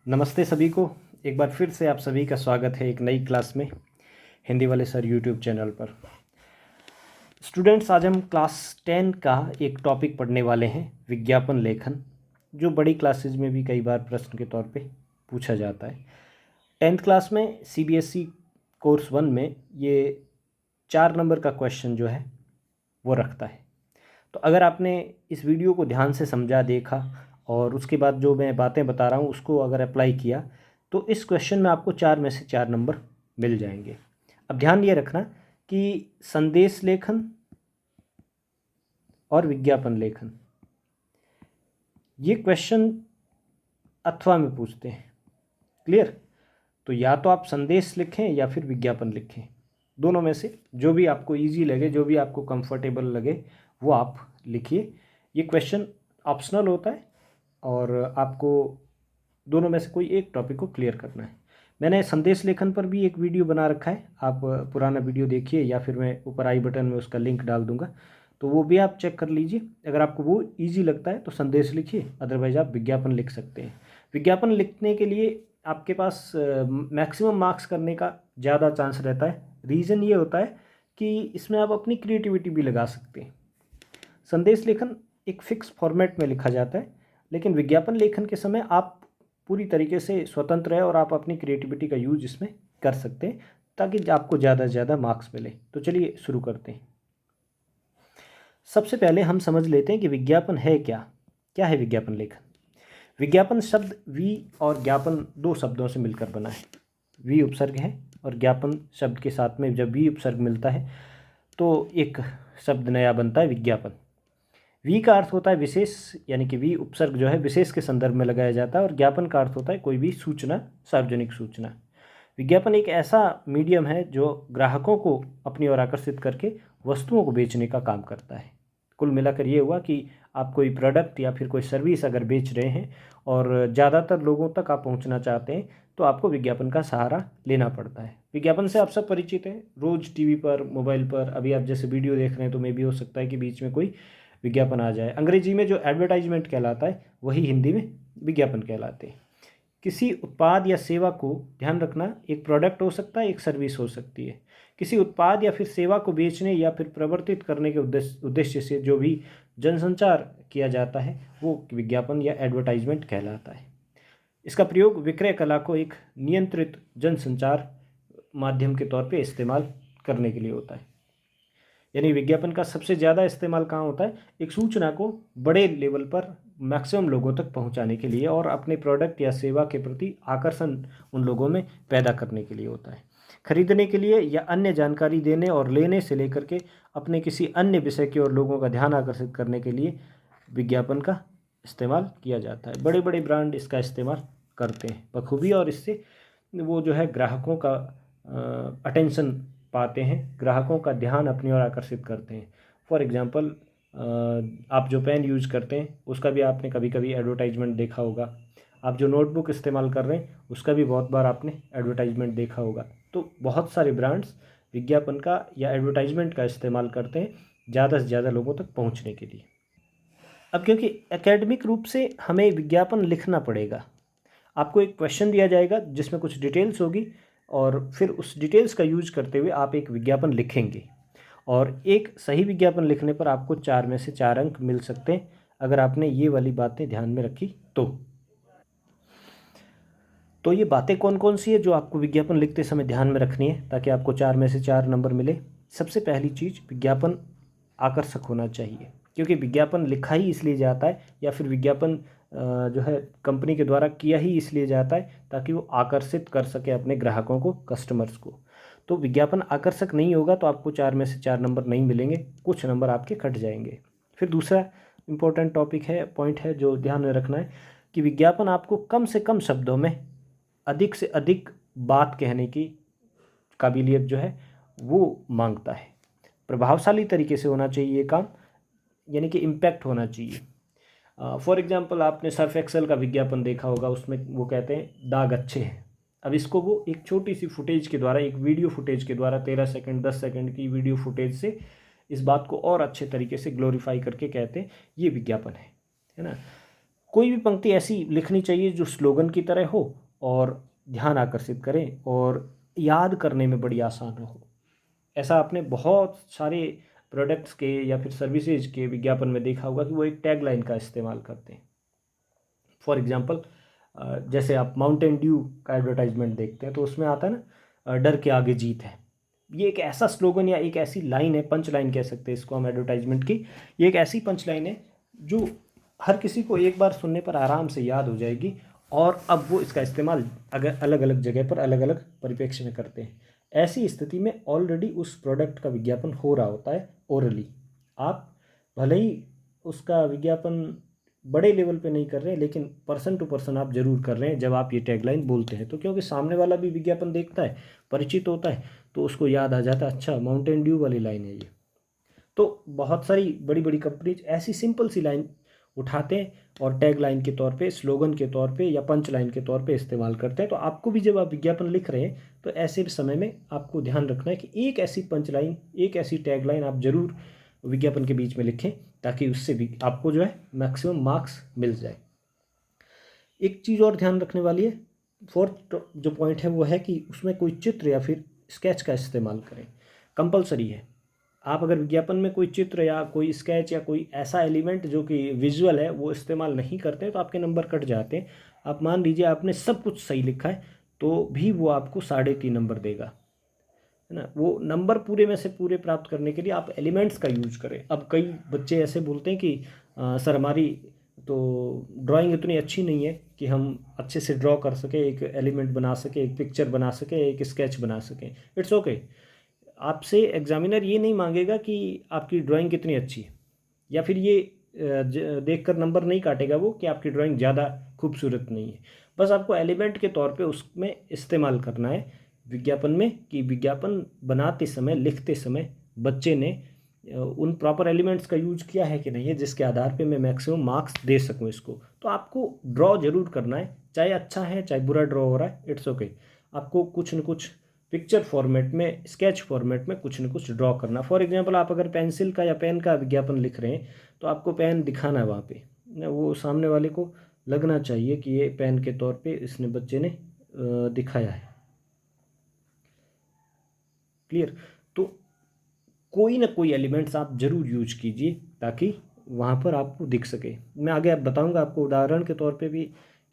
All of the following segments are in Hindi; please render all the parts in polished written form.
नमस्ते सभी को। एक बार फिर से आप सभी का स्वागत है एक नई क्लास में हिंदी वाले सर यूट्यूब चैनल पर। स्टूडेंट्स, आज हम क्लास 10 का एक टॉपिक पढ़ने वाले हैं, विज्ञापन लेखन, जो बड़ी क्लासेज में भी कई बार प्रश्न के तौर पे पूछा जाता है। 10th क्लास में CBSE कोर्स 1 में ये 4 नंबर का क्वेश्चन जो है वो रखता है। तो अगर आपने इस वीडियो को ध्यान से समझा, देखा और उसके बाद जो मैं बातें बता रहा हूँ उसको अगर अप्लाई किया तो इस क्वेश्चन में आपको 4 में से 4 नंबर मिल जाएंगे। अब ध्यान ये रखना कि संदेश लेखन और विज्ञापन लेखन ये क्वेश्चन अथवा में पूछते हैं। क्लियर? तो या तो आप संदेश लिखें या फिर विज्ञापन लिखें, दोनों में से जो भी आपको इजी लगे, जो भी आपको कंफर्टेबल लगे वो आप लिखिए। ये क्वेश्चन ऑप्शनल होता है और आपको दोनों में से कोई एक टॉपिक को क्लियर करना है। मैंने संदेश लेखन पर भी एक वीडियो बना रखा है, आप पुराना वीडियो देखिए या फिर मैं ऊपर आई बटन में उसका लिंक डाल दूंगा, तो वो भी आप चेक कर लीजिए। अगर आपको वो ईजी लगता है तो संदेश लिखिए, अदरवाइज आप विज्ञापन लिख सकते हैं। विज्ञापन लिखने के लिए आपके पास मैक्सिमम मार्क्स करने का ज़्यादा चांस रहता है। रीज़न ये होता है कि इसमें आप अपनी क्रिएटिविटी भी लगा सकते हैं। संदेश लेखन एक फिक्स फॉर्मेट में लिखा जाता है, लेकिन विज्ञापन लेखन के समय आप पूरी तरीके से स्वतंत्र है और आप अपनी क्रिएटिविटी का यूज इसमें कर सकते हैं ताकि आपको ज़्यादा से ज़्यादा मार्क्स मिले। तो चलिए शुरू करते हैं। सबसे पहले हम समझ लेते हैं कि विज्ञापन है क्या। क्या है विज्ञापन लेखन? विज्ञापन शब्द वी और ज्ञापन दो शब्दों से मिलकर बना है। वी उपसर्ग है और ज्ञापन शब्द के साथ में जब वी उपसर्ग मिलता है तो एक शब्द नया बनता है, विज्ञापन। वी का अर्थ होता है विशेष, यानी कि वी उपसर्ग जो है विशेष के संदर्भ में लगाया जाता है, और ज्ञापन का अर्थ होता है कोई भी सूचना, सार्वजनिक सूचना। विज्ञापन एक ऐसा मीडियम है जो ग्राहकों को अपनी ओर आकर्षित करके वस्तुओं को बेचने का काम करता है। कुल मिलाकर ये हुआ कि आप कोई प्रोडक्ट या फिर कोई सर्विस अगर बेच रहे हैं और ज़्यादातर लोगों तक आप पहुंचना चाहते हैं तो आपको विज्ञापन का सहारा लेना पड़ता है। विज्ञापन से आप सब परिचित हैं, रोज़ टीवी पर, मोबाइल पर, अभी आप जैसे वीडियो देख रहे हैं तो मे भी हो सकता है कि बीच में कोई विज्ञापन आ जाए। अंग्रेजी में जो एडवर्टाइजमेंट कहलाता है वही हिंदी में विज्ञापन कहलाते हैं। किसी उत्पाद या सेवा को, ध्यान रखना, एक प्रोडक्ट हो सकता है, एक सर्विस हो सकती है। किसी उत्पाद या फिर सेवा को बेचने या फिर प्रवर्तित करने के उद्देश्य से जो भी जनसंचार किया जाता है वो विज्ञापन या एडवर्टाइजमेंट कहलाता है। इसका प्रयोग विक्रय कला को एक नियंत्रित जनसंचार माध्यम के तौर पे इस्तेमाल करने के लिए होता है। यानी विज्ञापन का सबसे ज़्यादा इस्तेमाल कहाँ होता है? एक सूचना को बड़े लेवल पर मैक्सिमम लोगों तक पहुंचाने के लिए और अपने प्रोडक्ट या सेवा के प्रति आकर्षण उन लोगों में पैदा करने के लिए होता है। खरीदने के लिए या अन्य जानकारी देने और लेने से लेकर के अपने किसी अन्य विषय की ओर लोगों का ध्यान आकर्षित करने के लिए विज्ञापन का इस्तेमाल किया जाता है। बड़े बड़े ब्रांड इसका इस्तेमाल करते हैं बखूबी, और इससे वो जो है ग्राहकों का अटेंशन पाते हैं, ग्राहकों का ध्यान अपनी ओर आकर्षित करते हैं। फॉर एग्जांपल, आप जो पेन यूज करते हैं उसका भी आपने कभी कभी एडवर्टाइजमेंट देखा होगा। आप जो नोटबुक इस्तेमाल कर रहे हैं उसका भी बहुत बार आपने एडवर्टाइजमेंट देखा होगा। तो बहुत सारे ब्रांड्स विज्ञापन का या एडवर्टाइजमेंट का इस्तेमाल करते हैं ज़्यादा से ज़्यादा लोगों तक पहुँचने के लिए। अब क्योंकि एकेडमिक रूप से हमें विज्ञापन लिखना पड़ेगा, आपको एक क्वेश्चन दिया जाएगा जिसमें कुछ डिटेल्स होगी और फिर उस डिटेल्स का यूज करते हुए आप एक विज्ञापन लिखेंगे, और एक सही विज्ञापन लिखने पर आपको 4 में से 4 अंक मिल सकते हैं अगर आपने ये वाली बातें ध्यान में रखी तो ये बातें कौन कौन सी है जो आपको विज्ञापन लिखते समय ध्यान में रखनी है ताकि आपको 4 में से 4 नंबर मिले? सबसे पहली चीज़, विज्ञापन आकर्षक होना चाहिए, क्योंकि विज्ञापन लिखा ही इसलिए जाता है या फिर विज्ञापन जो है कंपनी के द्वारा किया ही इसलिए जाता है ताकि वो आकर्षित कर सके अपने ग्राहकों को, कस्टमर्स को। तो विज्ञापन आकर्षक नहीं होगा तो आपको 4 में से 4 नंबर नहीं मिलेंगे, कुछ नंबर आपके कट जाएंगे। फिर दूसरा इम्पोर्टेंट टॉपिक है, पॉइंट है जो ध्यान में रखना है कि विज्ञापन आपको कम से कम शब्दों में अधिक से अधिक बात कहने की काबिलियत जो है वो मांगता है। प्रभावशाली तरीके से होना चाहिए ये काम, यानी कि इम्पैक्ट होना चाहिए। फॉर एग्जांपल, आपने सर्फ एक्सेल का विज्ञापन देखा होगा, उसमें वो कहते हैं दाग अच्छे हैं। अब इसको वो एक छोटी सी फुटेज के द्वारा, एक वीडियो फुटेज के द्वारा, 13 सेकंड 10 सेकंड की वीडियो फुटेज से इस बात को और अच्छे तरीके से ग्लोरीफाई करके कहते हैं ये विज्ञापन है ना। कोई भी पंक्ति ऐसी लिखनी चाहिए जो स्लोगन की तरह हो और ध्यान आकर्षित करें और याद करने में बड़ी आसान हो। ऐसा आपने बहुत सारे प्रोडक्ट्स के या फिर सर्विसेज के विज्ञापन में देखा होगा कि वो एक टैगलाइन का इस्तेमाल करते हैं। फॉर एग्जांपल जैसे आप माउंटेन ड्यू का एडवर्टाइजमेंट देखते हैं तो उसमें आता है ना, डर के आगे जीत है। ये एक ऐसा स्लोगन या एक ऐसी लाइन है, पंच लाइन कह सकते हैं इसको हम एडवर्टाइजमेंट की। ये एक ऐसी पंच लाइन है जो हर किसी को एक बार सुनने पर आराम से याद हो जाएगी और अब वो इसका इस्तेमाल अगर अलग अलग जगह पर अलग अलग परिप्रेक्ष्य में करते हैं। ऐसी स्थिति में ऑलरेडी उस प्रोडक्ट का विज्ञापन हो रहा होता है ओरली। आप भले ही उसका विज्ञापन बड़े लेवल पे नहीं कर रहे हैं लेकिन पर्सन टू पर्सन आप जरूर कर रहे हैं जब आप ये टैगलाइन बोलते हैं। तो क्योंकि सामने वाला भी विज्ञापन देखता है, परिचित होता है, तो उसको याद आ जाता है, अच्छा माउंटेन ड्यू वाली लाइन है ये। तो बहुत सारी बड़ी बड़ी कंपनीज ऐसी सिंपल सी लाइन उठाते हैं और टैग लाइन के तौर पे, स्लोगन के तौर पे या पंच लाइन के तौर पे इस्तेमाल करते हैं। तो आपको भी जब आप विज्ञापन लिख रहे हैं तो ऐसे समय में आपको ध्यान रखना है कि एक ऐसी पंच लाइन, एक ऐसी टैग लाइन आप जरूर विज्ञापन के बीच में लिखें ताकि उससे भी आपको जो है मैक्सिमम मार्क्स मिल जाए। एक चीज़ और ध्यान रखने वाली है, फोर्थ जो पॉइंट है वो है कि उसमें कोई चित्र या फिर स्केच का इस्तेमाल करें, कंपलसरी है। आप अगर विज्ञापन में कोई चित्र या कोई स्केच या कोई ऐसा एलिमेंट जो कि विजुअल है वो इस्तेमाल नहीं करते तो आपके नंबर कट जाते हैं। आप मान लीजिए आपने सब कुछ सही लिखा है तो भी वो आपको 3.5 नंबर देगा, है ना। वो नंबर पूरे में से पूरे प्राप्त करने के लिए आप एलिमेंट्स का यूज करें। अब कई बच्चे ऐसे बोलते हैं कि सर हमारी तो ड्राइंग इतनी अच्छी नहीं है कि हम अच्छे से ड्रॉ कर सकें, एक एलिमेंट बना सकें, एक पिक्चर बना सकें, एक स्केच बना सकें। It's okay. आपसे एग्जामिनर ये नहीं मांगेगा कि आपकी ड्राइंग कितनी अच्छी है या फिर ये देखकर नंबर नहीं काटेगा वो कि आपकी ड्राइंग ज़्यादा खूबसूरत नहीं है। बस आपको एलिमेंट के तौर पे उसमें इस्तेमाल करना है विज्ञापन में कि विज्ञापन बनाते समय, लिखते समय बच्चे ने उन प्रॉपर एलिमेंट्स का यूज किया है कि नहीं है जिसके आधार पे मैं मैक्सिमम मार्क्स दे सकूं इसको। तो आपको ड्रॉ जरूर करना है, चाहे अच्छा है चाहे बुरा ड्रॉ हो रहा है, इट्स ओके। आपको कुछ न कुछ पिक्चर फॉर्मेट में, स्केच फॉर्मेट में कुछ न कुछ ड्रॉ करना। फॉर एग्जांपल आप अगर पेंसिल का या पेन का विज्ञापन लिख रहे हैं तो आपको पेन दिखाना है वहाँ पे, वो सामने वाले को लगना चाहिए कि ये पेन के तौर पे इसने बच्चे ने दिखाया है। क्लियर। तो कोई ना कोई एलिमेंट्स आप जरूर यूज कीजिए ताकि वहाँ पर आपको दिख सके। मैं आगे आप बताऊंगा आपको उदाहरण के तौर पे भी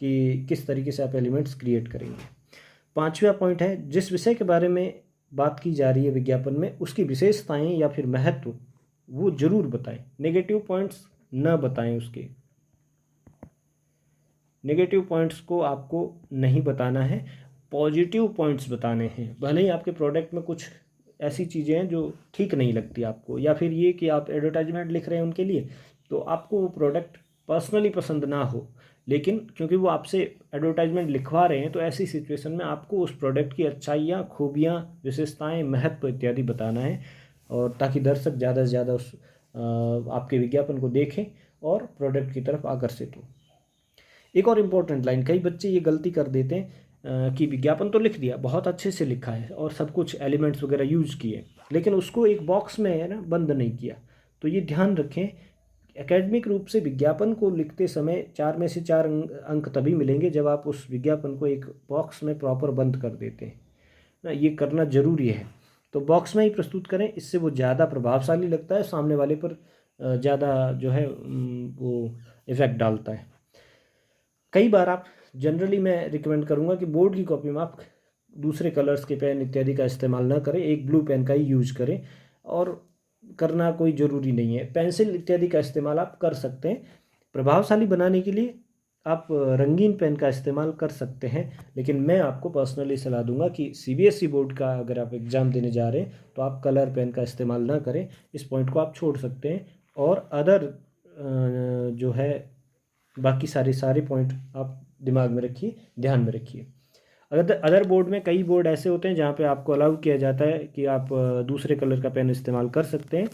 कि किस तरीके से आप एलिमेंट्स क्रिएट करेंगे। 5वां पॉइंट है, जिस विषय के बारे में बात की जा रही है विज्ञापन में उसकी विशेषताएं या फिर महत्व वो जरूर बताएं। नेगेटिव पॉइंट्स न बताएं, उसके नेगेटिव पॉइंट्स को आपको नहीं बताना है, पॉजिटिव पॉइंट्स बताने हैं। भले ही आपके प्रोडक्ट में कुछ ऐसी चीज़ें हैं जो ठीक नहीं लगती आपको, या फिर ये कि आप एडवर्टाइजमेंट लिख रहे हैं उनके लिए तो आपको वो प्रोडक्ट पर्सनली पसंद ना हो, लेकिन क्योंकि वो आपसे एडवर्टाइजमेंट लिखवा रहे हैं तो ऐसी सिचुएशन में आपको उस प्रोडक्ट की अच्छाइयाँ, खूबियाँ, विशेषताएँ, महत्व इत्यादि बताना है और ताकि दर्शक ज़्यादा से ज़्यादा उस आपके विज्ञापन को देखें और प्रोडक्ट की तरफ आकर्षित हो। एक और इम्पोर्टेंट लाइन, कई बच्चे ये गलती कर देते हैं कि विज्ञापन तो लिख दिया, बहुत अच्छे से लिखा है और सब कुछ एलिमेंट्स वगैरह यूज किए, लेकिन उसको एक बॉक्स में है ना बंद नहीं किया। तो ये ध्यान रखें, एकेडमिक रूप से विज्ञापन को लिखते समय 4 में से 4 अंक तभी मिलेंगे जब आप उस विज्ञापन को एक बॉक्स में प्रॉपर बंद कर देते हैं ना। ये करना ज़रूरी है। तो बॉक्स में ही प्रस्तुत करें, इससे वो ज़्यादा प्रभावशाली लगता है, सामने वाले पर ज़्यादा जो है वो इफ़ेक्ट डालता है। कई बार आप जनरली मैं रिकमेंड करूँगा कि बोर्ड की कॉपी में आप दूसरे कलर्स के पेन इत्यादि का इस्तेमाल ना करें, एक ब्लू पेन का ही यूज करें। और करना कोई ज़रूरी नहीं है, पेंसिल इत्यादि का इस्तेमाल आप कर सकते हैं। प्रभावशाली बनाने के लिए आप रंगीन पेन का इस्तेमाल कर सकते हैं, लेकिन मैं आपको पर्सनली सलाह दूंगा कि सीबीएसई बोर्ड का अगर आप एग्ज़ाम देने जा रहे हैं तो आप कलर पेन का इस्तेमाल ना करें। इस पॉइंट को आप छोड़ सकते हैं और अदर जो है बाकी सारे पॉइंट आप दिमाग में रखिए, ध्यान में रखिए। अगर अदर बोर्ड में, कई बोर्ड ऐसे होते हैं जहाँ पे आपको अलाउ किया जाता है कि आप दूसरे कलर का पेन इस्तेमाल कर सकते हैं,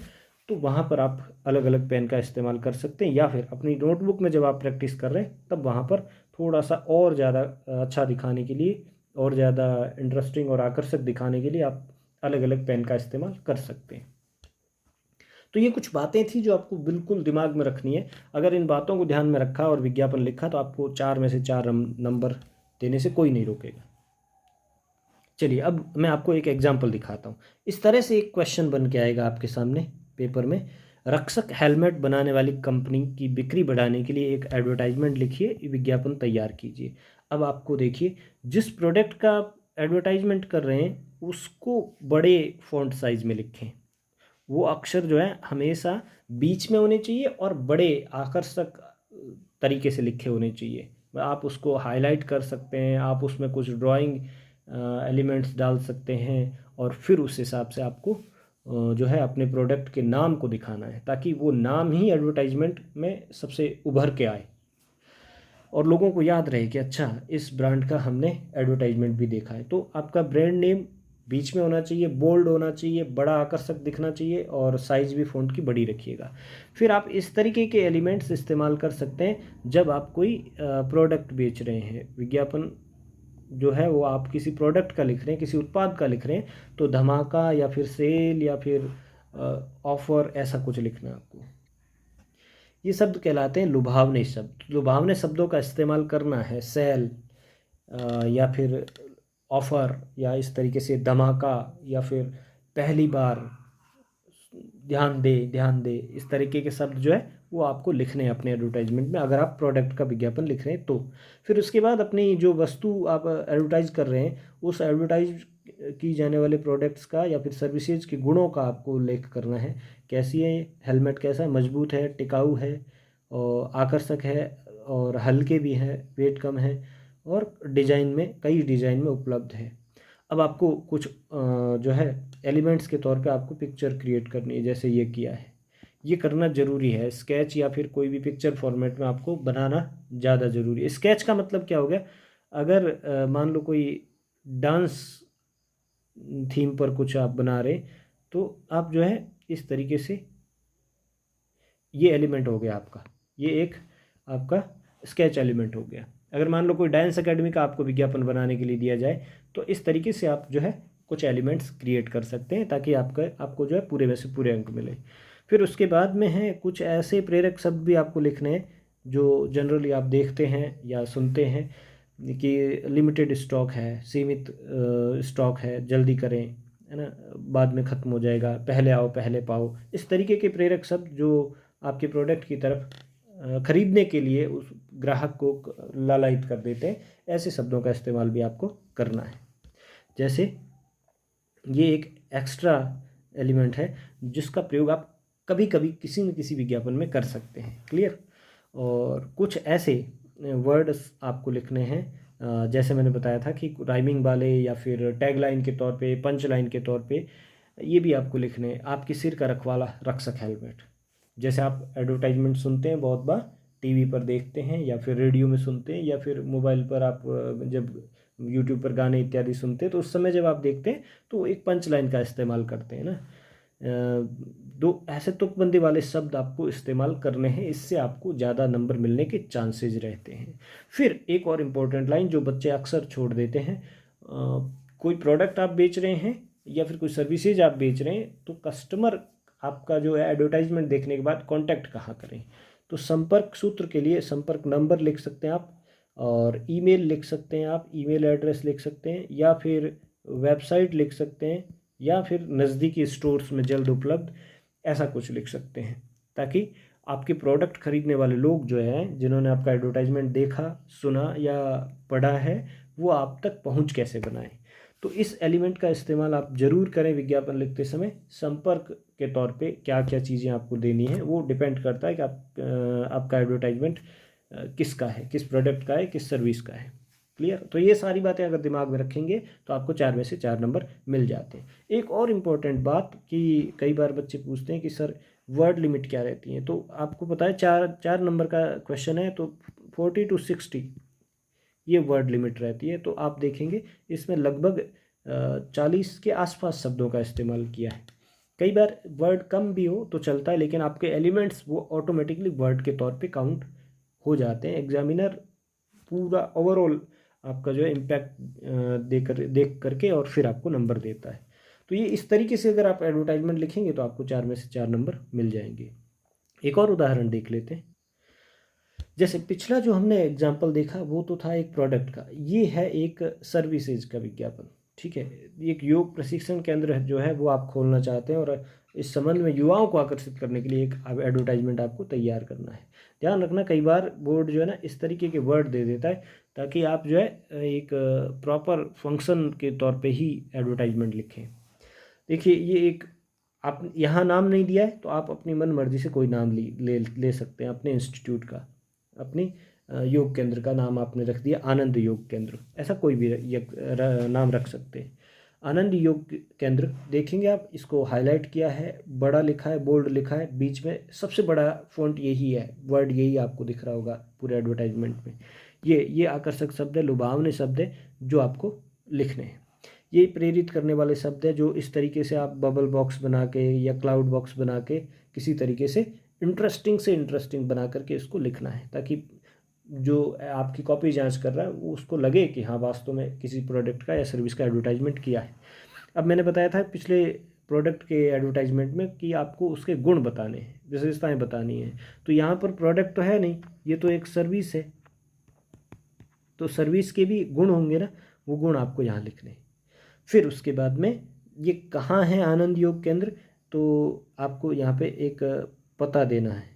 तो वहाँ पर आप अलग अलग पेन का इस्तेमाल कर सकते हैं। या फिर अपनी नोटबुक में जब आप प्रैक्टिस कर रहे हैं तब वहाँ पर थोड़ा सा और ज़्यादा अच्छा दिखाने के लिए और ज़्यादा इंटरेस्टिंग और आकर्षक दिखाने के लिए आप अलग अलग पेन का इस्तेमाल कर सकते हैं। तो ये कुछ बातें थी जो आपको बिल्कुल दिमाग में रखनी है। अगर इन बातों को ध्यान में रखा और विज्ञापन लिखा तो आपको 4 में से 4 नंबर देने से कोई नहीं रोकेगा। चलिए अब मैं आपको एक एग्जाम्पल दिखाता हूँ। इस तरह से एक क्वेश्चन बन के आएगा आपके सामने पेपर में। रक्षक हेलमेट बनाने वाली कंपनी की बिक्री बढ़ाने के लिए एक एडवर्टाइजमेंट लिखिए, विज्ञापन तैयार कीजिए। अब आपको देखिए, जिस प्रोडक्ट का एडवर्टाइजमेंट कर रहे हैं उसको बड़े फॉन्ट साइज में लिखें। वो अक्षर जो है हमेशा बीच में होने चाहिए और बड़े आकर्षक तरीके से लिखे होने चाहिए। आप उसको हाईलाइट कर सकते हैं, आप उसमें कुछ ड्राइंग एलिमेंट्स डाल सकते हैं और फिर उस हिसाब से आपको जो है अपने प्रोडक्ट के नाम को दिखाना है, ताकि वो नाम ही एडवर्टाइजमेंट में सबसे उभर के आए और लोगों को याद रहे कि अच्छा इस ब्रांड का हमने एडवर्टाइजमेंट भी देखा है। तो आपका ब्रांड नेम बीच में होना चाहिए, बोल्ड होना चाहिए, बड़ा आकर्षक दिखना चाहिए और साइज़ भी फ़ॉन्ट की बड़ी रखिएगा। फिर आप इस तरीके के एलिमेंट्स इस्तेमाल कर सकते हैं जब आप कोई प्रोडक्ट बेच रहे हैं। विज्ञापन जो है वो आप किसी प्रोडक्ट का लिख रहे हैं, किसी उत्पाद का लिख रहे हैं, तो धमाका या फिर सेल या फिर ऑफर ऐसा कुछ लिखना है आपको। ये शब्द कहलाते हैं लुभावने शब्द। लुभावने शब्दों का इस्तेमाल करना है, सेल या फिर ऑफ़र या इस तरीके से धमाका या फिर पहली बार, ध्यान दे, इस तरीके के शब्द जो है वो आपको लिखने हैं अपने एडवर्टाइजमेंट में, अगर आप प्रोडक्ट का विज्ञापन लिख रहे हैं तो। फिर उसके बाद अपनी जो वस्तु आप एडवर्टाइज कर रहे हैं उस एडवर्टाइज की जाने वाले प्रोडक्ट्स का या फिर सर्विसेज के गुणों का आपको उल्लेख करना है। कैसी है हेलमेट, कैसा है, मजबूत है, टिकाऊ है और आकर्षक है और हल्के भी हैं, वेट कम है और डिज़ाइन में कई डिज़ाइन में उपलब्ध है। अब आपको कुछ जो है एलिमेंट्स के तौर पे आपको पिक्चर क्रिएट करनी है, जैसे ये किया है। ये करना ज़रूरी है, स्केच या फिर कोई भी पिक्चर फॉर्मेट में आपको बनाना ज़्यादा ज़रूरी है। स्केच का मतलब क्या हो गया, अगर मान लो कोई डांस थीम पर कुछ आप बना रहे तो आप जो है इस तरीके से, ये एलिमेंट हो गया आपका, ये एक आपका स्केच एलिमेंट हो गया। अगर मान लो कोई डांस एकेडमी का आपको विज्ञापन बनाने के लिए दिया जाए तो इस तरीके से आप जो है कुछ एलिमेंट्स क्रिएट कर सकते हैं ताकि आपको जो है पूरे में से पूरे अंक मिले। फिर उसके बाद में है कुछ ऐसे प्रेरक शब्द भी आपको लिखने हैं जो जनरली आप देखते हैं या सुनते हैं कि लिमिटेड स्टॉक है, सीमित स्टॉक है, जल्दी करें, है ना, बाद में ख़त्म हो जाएगा, पहले आओ पहले पाओ। इस तरीके के प्रेरक शब्द जो आपके प्रोडक्ट की तरफ खरीदने के लिए उस ग्राहक को लालायित कर देते हैं, ऐसे शब्दों का इस्तेमाल भी आपको करना है। जैसे ये एक एक्स्ट्रा एलिमेंट है जिसका प्रयोग आप कभी कभी किसी न किसी विज्ञापन में कर सकते हैं। क्लियर। और कुछ ऐसे वर्ड्स आपको लिखने हैं जैसे मैंने बताया था कि राइमिंग वाले या फिर टैग लाइन के तौर पे, पंच लाइन के तौर पे, ये भी आपको लिखने हैं। आपके सिर का रखवाला रक्षक हेलमेट, जैसे आप एडवर्टाइजमेंट सुनते हैं बहुत बार, टीवी पर देखते हैं या फिर रेडियो में सुनते हैं या फिर मोबाइल पर आप जब यूट्यूब पर गाने इत्यादि सुनते हैं तो उस समय जब आप देखते हैं तो एक पंच लाइन का इस्तेमाल करते हैं ना। दो ऐसे तुकबंदी वाले शब्द आपको इस्तेमाल करने हैं, इससे आपको ज़्यादा नंबर मिलने के चांसेस रहते हैं। फिर एक और इम्पोर्टेंट लाइन जो बच्चे अक्सर छोड़ देते हैं, कोई प्रोडक्ट आप बेच रहे हैं या फिर कोई सर्विसेज आप बेच रहे हैं तो कस्टमर आपका जो है एडवर्टाइजमेंट देखने के बाद कांटेक्ट कहाँ करें। तो संपर्क सूत्र के लिए संपर्क नंबर लिख सकते हैं आप और ईमेल लिख सकते हैं, आप ईमेल एड्रेस लिख सकते हैं या फिर वेबसाइट लिख सकते हैं या फिर नज़दीकी स्टोर्स में जल्द उपलब्ध, ऐसा कुछ लिख सकते हैं ताकि आपके प्रोडक्ट खरीदने वाले लोग जो हैं जिन्होंने आपका एडवर्टाइजमेंट देखा, सुना या पढ़ा है, वो आप तक पहुंच कैसे बनाएं। तो इस एलिमेंट का इस्तेमाल आप ज़रूर करें विज्ञापन लिखते समय। संपर्क के तौर पे क्या क्या चीज़ें आपको देनी है वो डिपेंड करता है कि आपका एडवर्टाइजमेंट किसका है, किस प्रोडक्ट का है, किस सर्विस का है। क्लियर। तो ये सारी बातें अगर दिमाग में रखेंगे तो आपको 4 में से 4 नंबर मिल जाते हैं। एक और इम्पॉर्टेंट बात कि कई बार बच्चे पूछते हैं कि सर वर्ड लिमिट क्या रहती है, तो आपको पता है 4 नंबर का क्वेश्चन है तो 40 to 60 ये वर्ड लिमिट रहती है। तो आप देखेंगे इसमें लगभग 40 के आसपास शब्दों का इस्तेमाल किया है। कई बार वर्ड कम भी हो तो चलता है, लेकिन आपके एलिमेंट्स वो ऑटोमेटिकली वर्ड के तौर पे काउंट हो जाते हैं। एग्जामिनर पूरा ओवरऑल आपका जो है इम्पैक्ट देख करके और फिर आपको नंबर देता है। तो ये इस तरीके से अगर आप एडवर्टाइजमेंट लिखेंगे तो आपको 4 में से 4 नंबर मिल जाएंगे। एक और उदाहरण देख लेते हैं। जैसे पिछला जो हमने एग्जाम्पल देखा वो तो था एक प्रोडक्ट का, ये है एक सर्विसेज का विज्ञापन। ठीक है, एक योग प्रशिक्षण केंद्र जो है वो आप खोलना चाहते हैं और इस संबंध में युवाओं को आकर्षित करने के लिए एक एडवर्टाइजमेंट आपको तैयार करना है। ध्यान रखना, कई बार बोर्ड जो है ना इस तरीके के वर्ड दे देता है ताकि आप जो है एक प्रॉपर फंक्शन के तौर पे ही एडवर्टाइजमेंट लिखें। देखिए, ये एक आप यहाँ नाम नहीं दिया है तो आप अपनी मन मर्जी से कोई नाम ले सकते हैं अपने इंस्टीट्यूट का, अपनी योग केंद्र का नाम आपने रख दिया आनंद योग केंद्र, ऐसा कोई भी नाम रख सकते हैं। आनंद योग केंद्र देखेंगे आप, इसको हाईलाइट किया है, बड़ा लिखा है, बोल्ड लिखा है, बीच में सबसे बड़ा फ़ॉन्ट यही है, वर्ड यही आपको दिख रहा होगा पूरे एडवर्टाइजमेंट में। ये आकर्षक शब्द है, लुभावने शब्द है जो आपको लिखने हैं। ये प्रेरित करने वाले शब्द है जो इस तरीके से आप बबल बॉक्स बना के या क्लाउड बॉक्स बना के किसी तरीके से इंटरेस्टिंग बना करके इसको लिखना है, ताकि जो आपकी कॉपी जांच कर रहा है वो उसको लगे कि हाँ वास्तव में किसी प्रोडक्ट का या सर्विस का एडवर्टाइजमेंट किया है। अब मैंने बताया था पिछले प्रोडक्ट के एडवर्टाइजमेंट में कि आपको उसके गुण बताने हैं, विशेषताएं बतानी है। तो यहाँ पर प्रोडक्ट तो है नहीं, ये तो एक सर्विस है, तो सर्विस के भी गुण होंगे ना, वो गुण आपको यहाँ लिखने हैं। फिर उसके बाद में ये कहाँ है आनंद योग केंद्र, तो आपको यहाँ पे एक पता देना है।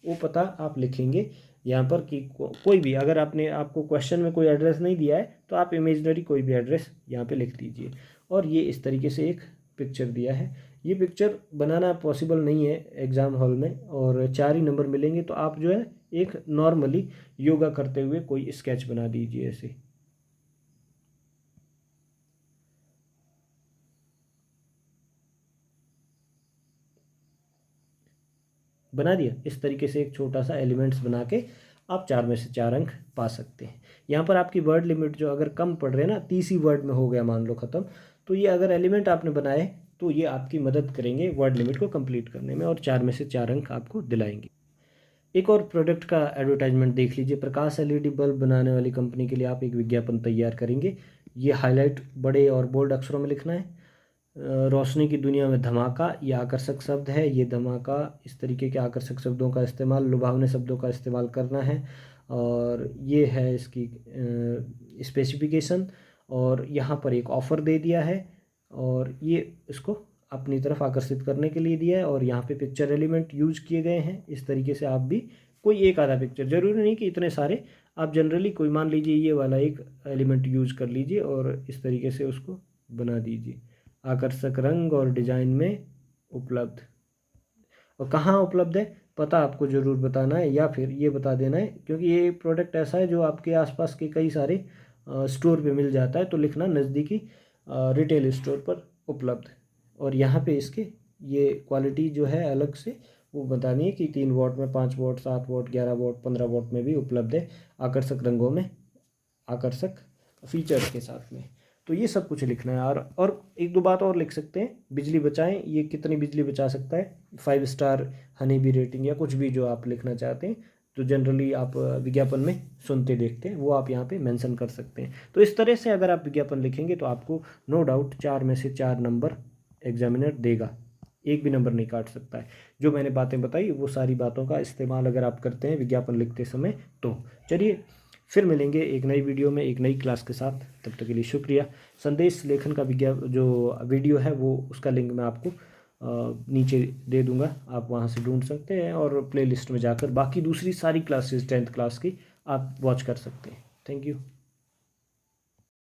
वो पता आप लिखेंगे यहाँ पर कि कोई भी, अगर आपको क्वेश्चन में कोई एड्रेस नहीं दिया है तो आप इमेजिनरी कोई भी एड्रेस यहाँ पे लिख दीजिए। और ये इस तरीके से एक पिक्चर दिया है। ये पिक्चर बनाना पॉसिबल नहीं है एग्ज़ाम हॉल में, और 4 ही नंबर मिलेंगे। तो आप जो है एक नॉर्मली योगा करते हुए कोई स्केच बना दीजिए, ऐसे। बना दिया इस तरीके से एक छोटा सा एलिमेंट्स बना के आप 4 में से 4 अंक पा सकते हैं। यहाँ पर आपकी वर्ड लिमिट जो अगर कम पड़ रहे हैं ना, 30 ही वर्ड में हो गया मान लो ख़त्म, तो ये अगर एलिमेंट आपने बनाए तो ये आपकी मदद करेंगे वर्ड लिमिट को कंप्लीट करने में, और 4 में से 4 अंक आपको दिलाएंगे। एक और प्रोडक्ट का एडवर्टाइजमेंट देख लीजिए। प्रकाश एलईडी बल्ब बनाने वाली कंपनी के लिए आप एक विज्ञापन तैयार करेंगे। ये हाईलाइट बड़े और बोल्ड अक्षरों में लिखना है। रोशनी की दुनिया में धमाका, ये आकर्षक शब्द है। ये धमाका, इस तरीके के आकर्षक शब्दों का इस्तेमाल, लुभावने शब्दों का इस्तेमाल करना है। और ये है इसकी स्पेसिफिकेशन, और यहाँ पर एक ऑफ़र दे दिया है, और ये इसको अपनी तरफ आकर्षित करने के लिए दिया है। और यहाँ पे पिक्चर एलिमेंट यूज किए गए हैं। इस तरीके से आप भी कोई एक आधा पिक्चर, ज़रूरी नहीं कि इतने सारे, आप जनरली कोई मान लीजिए ये वाला एक एलिमेंट यूज कर लीजिए और इस तरीके से उसको बना दीजिए। आकर्षक रंग और डिजाइन में उपलब्ध, और कहाँ उपलब्ध है पता आपको ज़रूर बताना है, या फिर ये बता देना है, क्योंकि ये प्रोडक्ट ऐसा है जो आपके आसपास के कई सारे स्टोर पे मिल जाता है। तो लिखना नज़दीकी रिटेल स्टोर पर उपलब्ध, और यहाँ पे इसके ये क्वालिटी जो है अलग से वो बतानी है कि 3 वॉट में, 5 वॉट, 7 वॉट, 11 वॉट, 15 वॉट में भी उपलब्ध है, आकर्षक रंगों में, आकर्षक फीचर्स के साथ में। तो ये सब कुछ लिखना है। और एक दो बात और लिख सकते हैं, बिजली बचाएं, ये कितनी बिजली बचा सकता है, 5 स्टार हनी बी रेटिंग, या कुछ भी जो आप लिखना चाहते हैं तो जनरली आप विज्ञापन में सुनते देखते हैं, वो आप यहाँ पे मेंशन कर सकते हैं। तो इस तरह से अगर आप विज्ञापन लिखेंगे तो आपको नो डाउट 4 में से 4 नंबर एग्जामिनर देगा, एक भी नंबर नहीं काट सकता है। जो मैंने बातें बताई वो सारी बातों का इस्तेमाल अगर आप करते हैं विज्ञापन लिखते समय तो। चलिए फिर मिलेंगे एक नई वीडियो में एक नई क्लास के साथ, तब तक के लिए शुक्रिया। संदेश लेखन का जो वीडियो है वो, उसका लिंक मैं आपको नीचे दे दूंगा, आप वहां से ढूंढ सकते हैं, और प्लेलिस्ट में जाकर बाकी दूसरी सारी क्लासेस 10th क्लास की आप वॉच कर सकते हैं। Thank you.